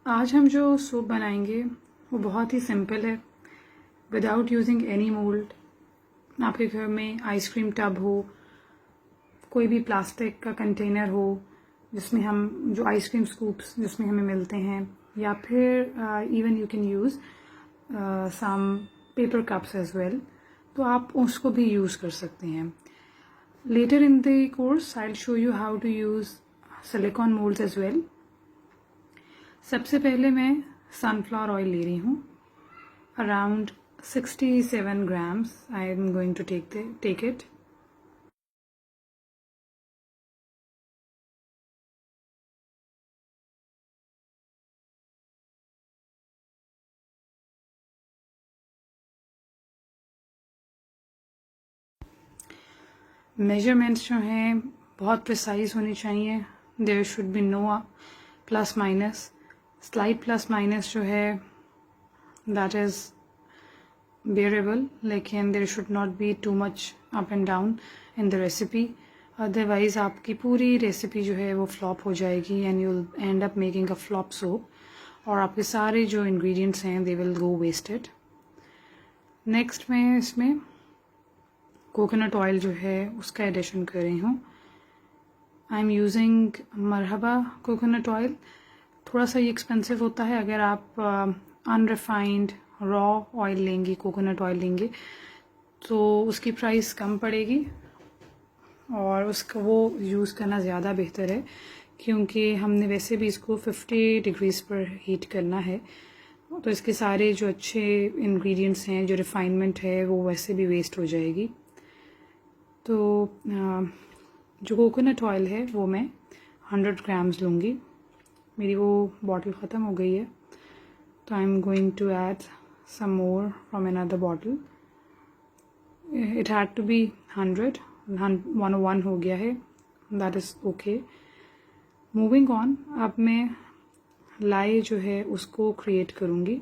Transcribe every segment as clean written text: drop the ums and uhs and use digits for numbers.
आज हम जो सूप बनाएंगे वो बहुत ही सिंपल है, विदाउट यूजिंग एनी मोल्ड। आपके घर में आइसक्रीम टब हो, कोई भी प्लास्टिक का कंटेनर हो जिसमें हम जो आइसक्रीम स्कूप्स जिसमें हमें मिलते हैं, या फिर even you can use some paper cups as well, तो आप उसको भी यूज़ कर सकते हैं। Later in the course I will show you how to use silicone moulds as well. सबसे पहले मैं सनफ्लावर ऑयल ले रही हूँ, around 67 grams I am going to take it। Measurements जो हैं बहुत प्रिसाइज होनी चाहिए। There should be no plus minus. Slight plus minus जो है दैट इज़ बेरेबल, लेकिन there should not be too much up and down in the recipe, otherwise आपकी पूरी रेसिपी जो है वो फ्लॉप हो जाएगी and you will end up making a flop soap, और आपके सारे जो इंग्रेडिएंट्स हैं they will go wasted. Next मैं इसमें कोकोनट ऑयल जो है उसका एडिशन कर रही हूँ। आई एम यूजिंग मरहबा कोकोनट ऑयल। थोड़ा सा ये एक्सपेंसिव होता है। अगर आप अनरिफाइंड रॉ ऑयल लेंगे, कोकोनट ऑयल लेंगे, तो उसकी प्राइस कम पड़ेगी और उसका वो यूज़ करना ज़्यादा बेहतर है, क्योंकि हमने वैसे भी इसको 50 डिग्रीज़ पर हीट करना है, तो इसके सारे जो अच्छे इंग्रेडिएंट्स हैं, जो रिफाइनमेंट है, वो वैसे भी वेस्ट हो जाएगी। तो जो कोकोनट ऑयल है वो मैं 100 grams लूँगी। मेरी वो बॉटल ख़त्म हो गई है, तो I am going to add some more from another bottle. It had to be 100, 101 हो गया है, that is okay. Moving on, अब मैं लाई जो है उसको क्रिएट करूँगी।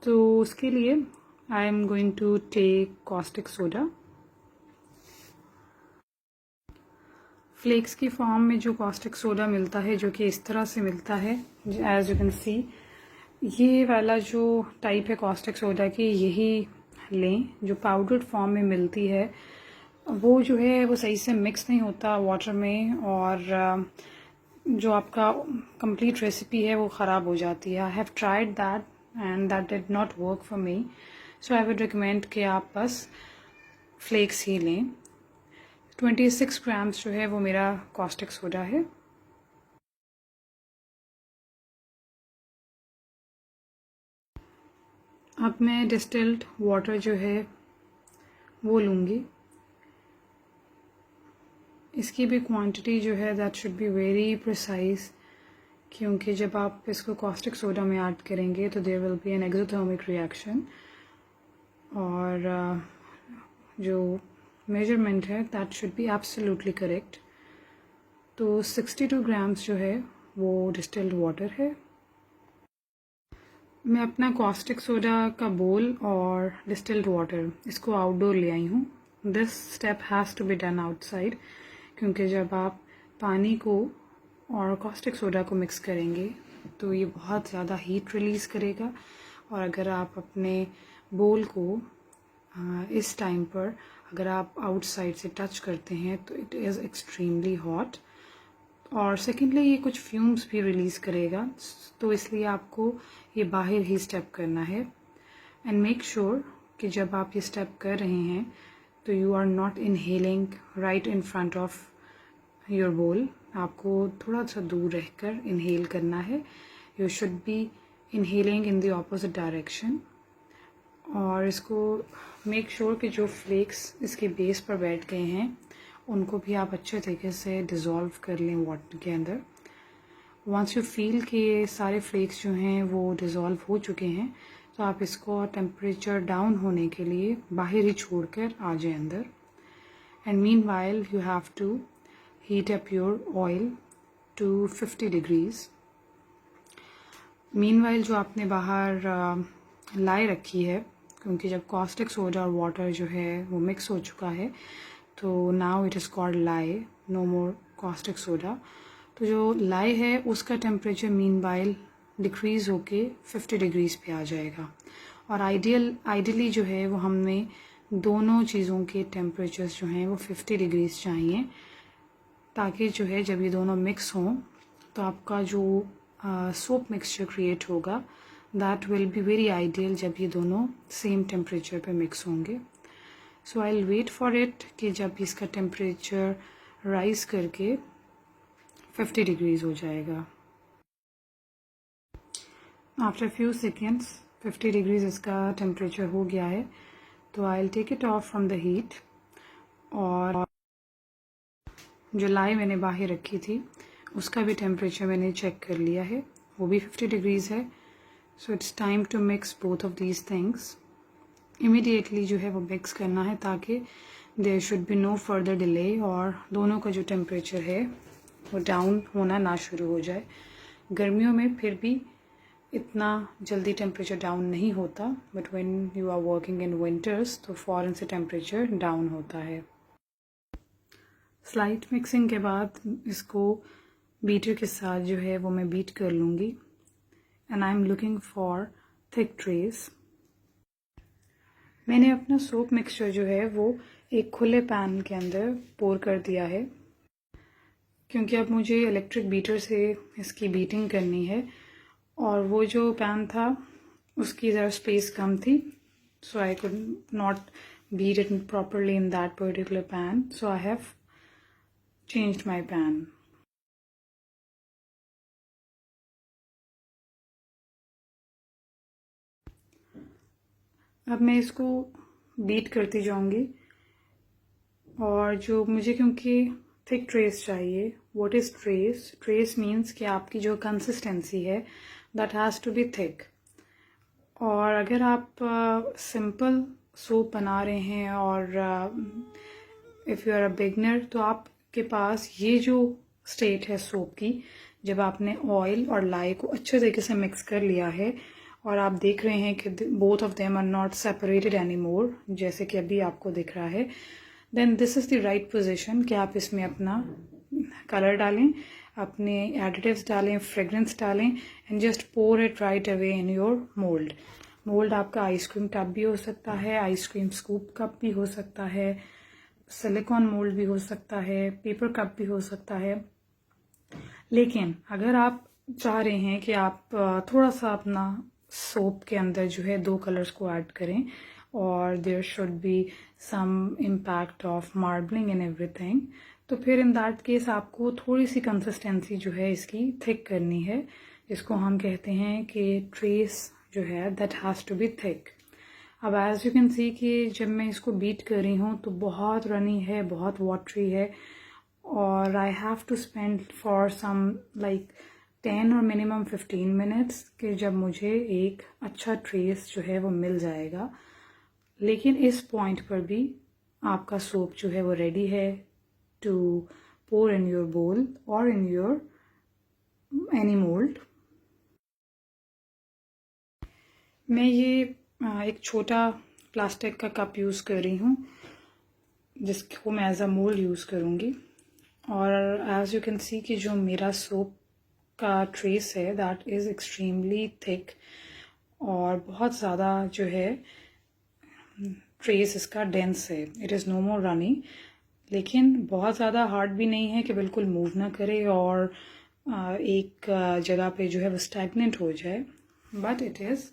तो उसके लिए I am going to take caustic soda. Flakes की फॉर्म में जो कॉस्टिक सोडा मिलता है, जो कि इस तरह से मिलता है, एज यू कैन सी, ये वाला जो टाइप है कॉस्टिक सोडा की, यही लें। जो पाउडर्ड फॉर्म में मिलती है वो जो है वो सही से मिक्स नहीं होता वाटर में, और जो आपका कंप्लीट रेसिपी है वो ख़राब हो जाती है। I have tried that and that did not work for me, so I would recommend कि आप बस फ्लेक्स ही लें। 26 grams जो है वो मेरा कॉस्टिक सोडा है। अब मैं डिस्टिल्ड वाटर जो है वो लूँगी। इसकी भी क्वांटिटी जो है that should be very precise, क्योंकि जब आप इसको कॉस्टिक सोडा में ऐड करेंगे तो there will be an exothermic reaction, और जो मेजरमेंट है that should be absolutely correct. तो 62 grams जो है वो डिस्टिल्ड वाटर है। मैं अपना कॉस्टिक सोडा का बोल और डिस्टिल्ड वाटर इसको आउटडोर ले आई हूँ। This step has to be done outside, क्योंकि जब आप पानी को और कॉस्टिक सोडा को मिक्स करेंगे तो ये बहुत ज़्यादा हीट रिलीज़ करेगा, और अगर आप अपने बोल को इस टाइम पर अगर आप आउटसाइड से टच करते हैं तो इट इज़ एक्सट्रीमली हॉट, और सेकेंडली ये कुछ फ्यूम्स भी रिलीज़ करेगा, तो इसलिए आपको ये बाहर ही स्टेप करना है। एंड मेक श्योर कि जब आप ये स्टेप कर रहे हैं तो you are not inhaling right in front of your bowl. आपको थोड़ा सा दूर रहकर इनहेल करना है। You should be inhaling in the opposite direction, और इसको मेक श्योर कि जो फ्लेक्स इसके बेस पर बैठ गए हैं उनको भी आप अच्छे तरीके से डिज़ोल्व कर लें वाटर के अंदर। वंस यू फील कि ये सारे फ्लेक्स जो हैं वो डिज़ोल्व हो चुके हैं, तो आप इसको टेम्परेचर डाउन होने के लिए बाहर ही छोड़कर आ जाए अंदर। And meanwhile you have to heat up your oil to 50 degrees। Meanwhile जो आपने बाहर लाई रखी है, क्योंकि जब कॉस्टिक सोडा और वाटर जो है वो मिक्स हो चुका है, तो now it is called lye, no more caustic soda. तो जो लाई है उसका टेम्परेचर मीनवाइल डिक्रीज़ होके 50 डिग्रीज़ पे आ जाएगा। और आइडियली जो है वो हमें दोनों चीज़ों के टेम्परेचर्स जो हैं वो 50 डिग्रीज़ चाहिए, ताकि जो है जब ये दोनों मिक्स हों तो आपका जो सोप मिक्सचर क्रिएट होगा that will be very ideal जब ये दोनों सेम टेम्परेचर पे मिक्स होंगे। So I will wait for it कि जब इसका टेम्परेचर राइज करके 50 डिग्रीज़ हो जाएगा। आफ्टर फ्यू सेकेंड्स 50 डिग्रीज़ इसका टेम्परेचर हो गया है, तो I will take it off from the heat. और जो लाई मैंने बाहर रखी थी उसका भी टेम्परेचर मैंने चेक कर लिया है, वो भी 50 डिग्रीज़ है। So it's time to mix both of these things. Immediately जो है वो मिक्स करना है ताकि there should be no further delay और दोनों का जो टेम्परेचर है वो डाउन होना ना शुरू हो जाए। गर्मियों में फिर भी इतना जल्दी टेम्परेचर डाउन नहीं होता, but when you are working in winters तो फ़ौरन से टेम्परेचर डाउन होता है। स्लाइट मिक्सिंग के बाद इसको बीटर के साथ जो है वो मैं बीट कर लूँगी। And I am looking for thick trace. मैंने अपना सोप मिक्सचर जो है वो एक खुले पैन के अंदर पोर कर दिया है, क्योंकि अब मुझे इलेक्ट्रिक बीटर से इसकी बीटिंग करनी है और वो जो पैन था उसकी ज़रा स्पेस कम थी, so I could not beat it properly in that particular pan, so I have changed my pan. अब मैं इसको बीट करती जाऊंगी और जो मुझे क्योंकि थिक ट्रेस चाहिए, what is trace? Trace means कि आपकी जो कंसिस्टेंसी है that has to be thick. और अगर आप सिंपल सूप बना रहे हैं और if you are a beginner तो आपके पास ये जो स्टेट है सूप की, जब आपने ऑयल और लाई को अच्छे तरीके से मिक्स कर लिया है और आप देख रहे हैं कि both of them are not separated any more, जैसे कि अभी आपको दिख रहा है, then this is the right position कि आप इसमें अपना कलर डालें, अपने एडिटिव्स डालें, फ्रेगरेंस डालें and just pour it right away in your mould. Mould आपका आइसक्रीम टब भी हो सकता है, आइसक्रीम स्कूप कप भी हो सकता है, सिलिकॉन मोल्ड भी हो सकता है, पेपर कप भी हो सकता है। लेकिन अगर आप चाह रहे हैं कि आप थोड़ा सा अपना सोप के अंदर जो है 2 कलर्स को ऐड करें और there should be some impact of marbling and everything, तो फिर इन दैट केस आपको थोड़ी सी कंसिस्टेंसी जो है इसकी थिक करनी है, जिसको हम कहते हैं कि ट्रेस जो है that has to be thick. अब एज यू कैन सी कि जब मैं इसको बीट कर रही हूँ तो बहुत रनी है, बहुत वाटरी है और I have to spend for some like 10 और मिनिमम 15 मिनट्स कि जब मुझे एक अच्छा ट्रेस जो है वो मिल जाएगा। लेकिन इस पॉइंट पर भी आपका सोप जो है वो रेडी है to pour in your bowl or in your any mold। मैं ये एक छोटा प्लास्टिक का कप यूज़ कर रही हूँ जिसको मैं एज अ मोल्ड यूज़ करूँगी। और एज यू कैन सी कि जो मेरा सोप का ट्रेस है दैट इज़ एक्सट्रीमली थिक और बहुत ज़्यादा जो है ट्रेस इसका डेंस है, it is no more runny, लेकिन बहुत ज़्यादा हार्ड भी नहीं है कि बिल्कुल मूव ना करे और एक जगह पे जो है वो स्टैगनेंट हो जाए, but it is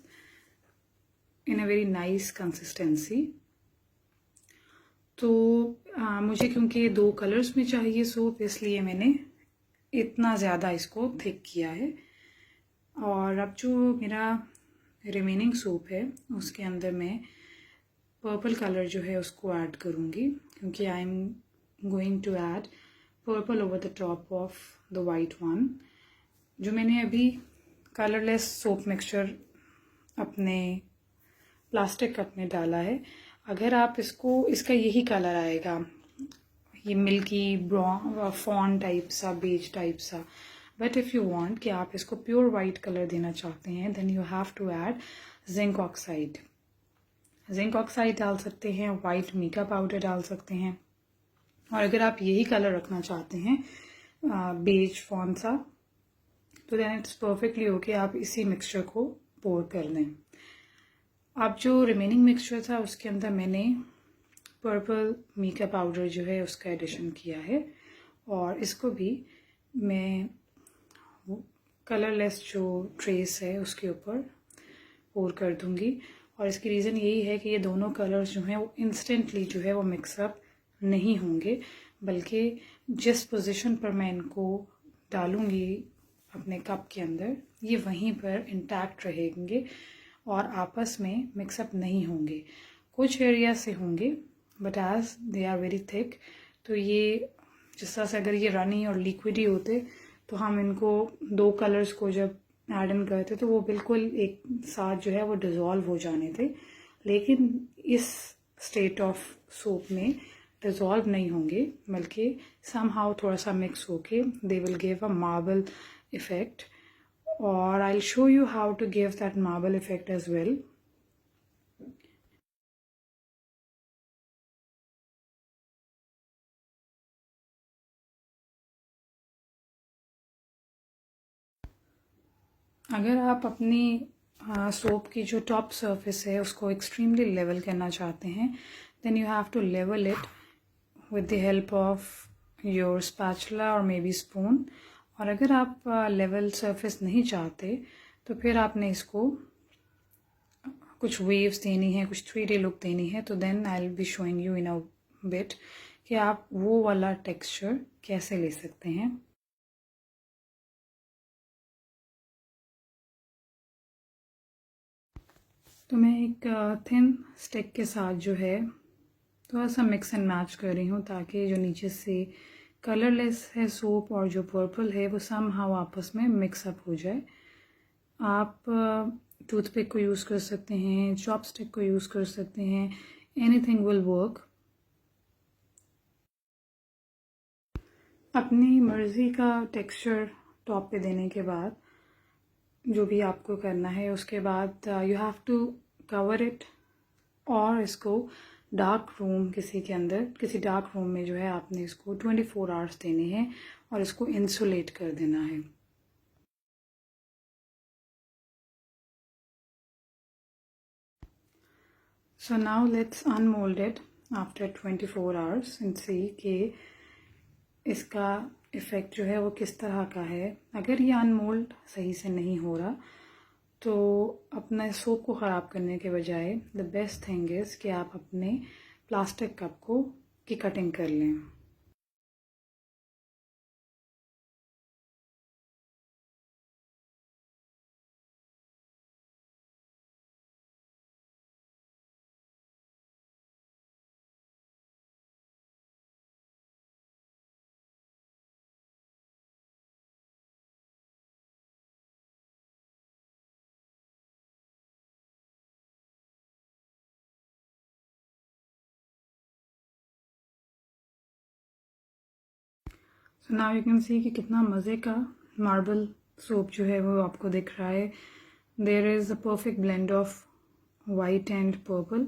in a very nice consistency. तो मुझे क्योंकि 2 कलर्स में चाहिए सोप, इसलिए मैंने इतना ज़्यादा इसको थिक किया है। और अब जो मेरा रिमेनिंग सोप है उसके अंदर मैं पर्पल कलर जो है उसको ऐड करूँगी, क्योंकि I am going to add purple over the top of the white one. जो मैंने अभी कलरलेस सोप मिक्सचर अपने प्लास्टिक कप में डाला है, अगर आप इसका यही कलर आएगा, ये मिल्की ब्राउन फॉन टाइप सा, बेज टाइप सा, बट इफ़ यू वांट कि आप इसको प्योर वाइट कलर देना चाहते हैं then you have to add zinc oxide. Zinc oxide डाल सकते हैं, वाइट मीका पाउडर डाल सकते हैं, और अगर आप यही कलर रखना चाहते हैं बेज फॉन सा, तो देन इट्स परफेक्टली ओके, आप इसी मिक्सचर को पोर कर लें। अब जो रिमेनिंग मिक्सचर था उसके अंदर मैंने पर्पल मीका पाउडर जो है उसका एडिशन किया है, और इसको भी मैं कलरलेस जो ट्रेस है उसके ऊपर पोर कर दूंगी। और इसकी रीज़न यही है कि ये दोनों कलर्स जो हैं वो इंस्टेंटली जो है वो मिक्सअप नहीं होंगे, बल्कि जिस पोजीशन पर मैं इनको डालूंगी अपने कप के अंदर, ये वहीं पर इंटैक्ट रहेंगे और आपस में मिक्सअप नहीं होंगे। कुछ एरिया से होंगे, but as they are very thick, तो ये जिस तरह से अगर ये रनी और लिक्विडी होते तो हम इनको दो कलर्स को जब ऐड इन करते तो वो बिल्कुल एक साथ जो है वो डिज़ोल्व हो जाने थे, लेकिन इस स्टेट ऑफ सोप में डिज़ोल्व नहीं होंगे, बल्कि समहाउ थोड़ा सा मिक्स होके they will give a marble effect. और I will show you how to give that marble effect as well. अगर आप अपनी सोप की जो टॉप सरफेस है उसको एक्सट्रीमली लेवल करना चाहते हैं, then you have to level it with the help of your spatula और मे बी स्पून। और अगर आप लेवल सरफेस नहीं चाहते तो फिर आपने इसको कुछ वेव्स देनी है, कुछ 3D लुक देनी है, तो then I will be showing you in a bit कि आप वो वाला टेक्सचर कैसे ले सकते हैं। तो मैं एक थिन स्टिक के साथ जो है थोड़ा सा मिक्स एंड मैच कर रही हूँ, ताकि जो नीचे से कलरलेस है सोप और जो पर्पल है वो समहाउ आपस में मिक्सअप हो जाए। आप टूथपिक को यूज़ कर सकते हैं, चॉपस्टिक को यूज़ कर सकते हैं, एनीथिंग विल वर्क। अपनी मर्ज़ी का टेक्सचर टॉप पे देने के बाद जो भी आपको करना है, उसके बाद you have to cover it, और इसको डार्क रूम किसी के अंदर, किसी डार्क रूम में जो है आपने इसको 24 आवर्स देने हैं और इसको इंसुलेट कर देना है। So now let's unmold it after 24 hours and see कि इसका इफ़ेक्ट जो है वो किस तरह का है। अगर ये अनमोल्ड सही से नहीं हो रहा तो अपना सोप को ख़राब करने के बजाय द बेस्ट थिंग इज़ कि आप अपने प्लास्टिक कप को की कटिंग कर लें। So now you can see कि कितना मज़े का मार्बल सोप जो है वो आपको दिख रहा है। There is a perfect blend of white and purple.